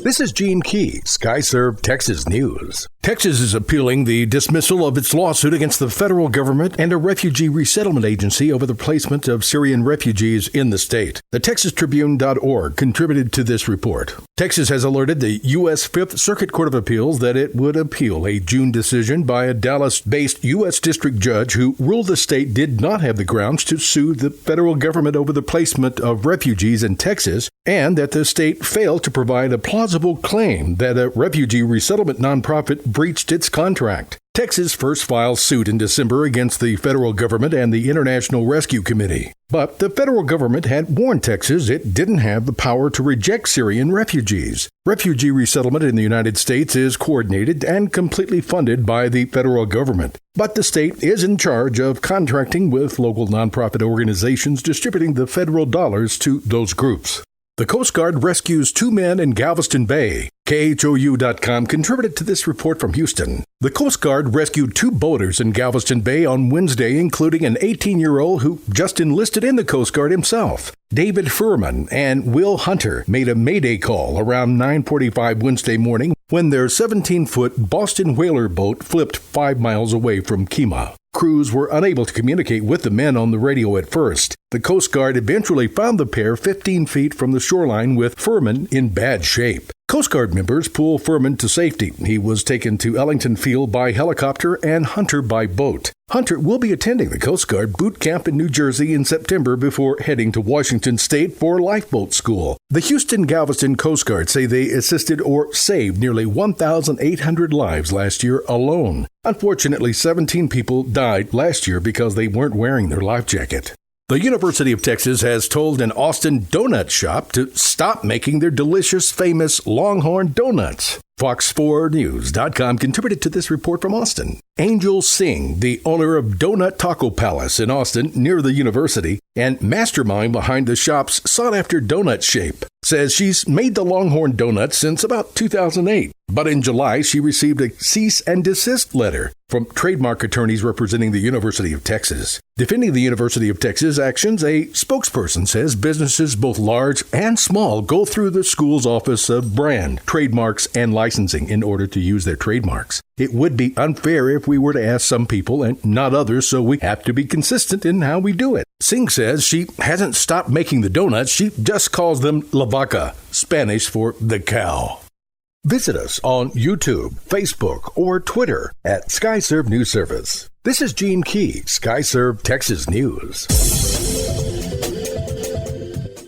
This is Gene Key, Skyserve, Texas News. Texas is appealing the dismissal of its lawsuit against the federal government and a refugee resettlement agency over the placement of Syrian refugees in the state. The TexasTribune.org contributed to this report. Texas has alerted the U.S. Fifth Circuit Court of Appeals that it would appeal a June decision by a Dallas-based U.S. district judge who ruled the state did not have the grounds to sue the federal government over the placement of refugees in Texas, and that the state failed to provide a plausible claim that a refugee resettlement nonprofit breached its contract. Texas first filed suit in December against the federal government and the International Rescue Committee. But the federal government had warned Texas it didn't have the power to reject Syrian refugees. Refugee resettlement in the United States is coordinated and completely funded by the federal government. But the state is in charge of contracting with local nonprofit organizations distributing the federal dollars to those groups. The Coast Guard rescues 2 men in Galveston Bay. KHOU.com contributed to this report from Houston. The Coast Guard rescued 2 boaters in Galveston Bay on Wednesday, including an 18-year-old who just enlisted in the Coast Guard himself. David Furman and Will Hunter made a mayday call around 9:45 Wednesday morning when their 17-foot Boston whaler boat flipped 5 miles away from Kemah. Crews were unable to communicate with the men on the radio at first. The Coast Guard eventually found the pair 15 feet from the shoreline with Furman in bad shape. Coast Guard members pulled Furman to safety. He was taken to Ellington Field by helicopter and Hunter by boat. Hunter will be attending the Coast Guard boot camp in New Jersey in September before heading to Washington State for lifeboat school. The Houston-Galveston Coast Guard say they assisted or saved nearly 1,800 lives last year alone. Unfortunately, 17 people died last year because they weren't wearing their life jacket. The University of Texas has told an Austin donut shop to stop making their delicious, famous Longhorn Donuts. Fox4News.com contributed to this report from Austin. Angel Singh, the owner of Donut Taco Palace in Austin near the university and mastermind behind the shop's sought-after donut shape, says she's made the Longhorn Donuts since about 2008. But in July, she received a cease and desist letter from trademark attorneys representing the University of Texas. Defending the University of Texas actions, a spokesperson says businesses both large and small go through the school's Office of Brand, Trademarks, and Licensing in order to use their trademarks. It would be unfair if we were to ask some people and not others, so we have to be consistent in how we do it. Singh says she hasn't stopped making the donuts, she just calls them la vaca, Spanish for the cow. Visit us on YouTube, Facebook, or Twitter at Skyserve News Service. This is Gene Key, Skyserve Texas News.